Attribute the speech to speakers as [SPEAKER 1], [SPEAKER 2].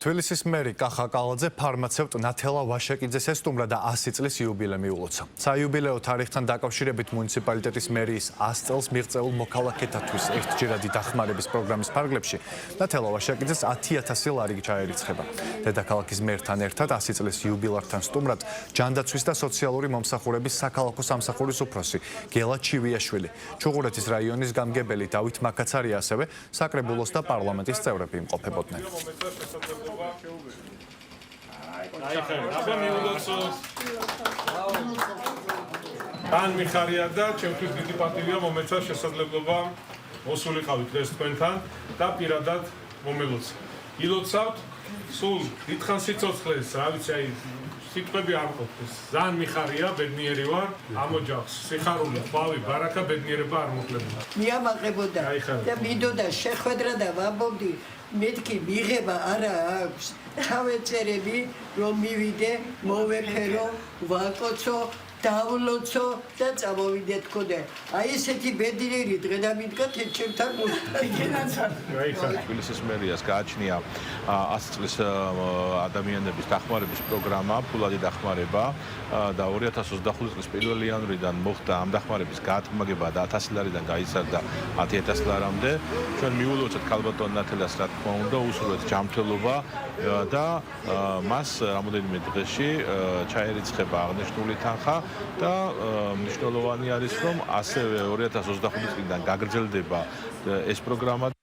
[SPEAKER 1] თბილისის მერი კახა კალაძე ფარმაცევტ ნათელა ვაშაკიძეს ესტუმრა და 100 წლის იუბილე მიულოცა. საიუბილეო თარიღთან დაკავშირებით მუნიციპალიტეტის მერიის 100 წელს მიღწეულ მოქალაქეთათვის ერთჯერადი დახმარების პროგრამის ფარგლებში ნათელა ვაშაკიძეს 10,000 ლარი ჩაერიცხება. დედაქალაქის მერთან ერთად 100 წლის იუბილართან სტუმრად ჯანდაცვის და სოციალური მომსახურების საქალაქო სამსახურის უფროსი გელა ჩივიაშვილი, ჩუღურეთის რაიონის გამგებელი დავით მაკაცარია ასევე საკრებულოს და პარლამენტის წევრები იმყოფებოდნენ.
[SPEAKER 2] ან მიხარია და ჩემთვის დიდი პატივია მომეცა შესაძლებლობა მოსულიყავით ეს თქვენთან და პირადად მომელოცა. ილოცავთ სულ დიდხან სიცოცხლეს, რა ვიცი, აი სიტყვები არ მყოფს. ძალიან მიხარია, ბედნიერი ვარ, ამ ოჯახს. სიხარული, ხვავი, ბარაკა, ბედნიერება არ მოკლებული.
[SPEAKER 3] მიამაყებოდა და მინდოდა შეხვედრა და ვამბობდი, მეთქი მიღება არა აქვს. ჩავეწერები, რომ მივიდე, მოვეფერო, ვაკოცო, დავლოცო და წამოვიდე თქონდა. აი ესეთი ბედნიერი დღე დამიდგა ჩემთან მუსიკინაცან.
[SPEAKER 4] თბილისის მერიას გააჩნია 100 წლის ადამიანების დახმარების პროგრამა, ფულადი დახმარება და 2025 წლის 1 იანვრიდან მოხდა ამ დახმარების გაათმაგება და 1000 ლარიდან გაიზარდა 10,000 ლარამდე. ჩვენ მიულოცეთ ქალბატონ ნათელას, რა თქმა უნდა, უსურვეთ ჯანმრთელობა და მას რამოდენიმე დღეში ჩაერიცხება აღნიშნული თანხა და მნიშვნელოვანი არის, რომ ასევე 2025 წლიდან გაგრძელდება ეს პროგრამა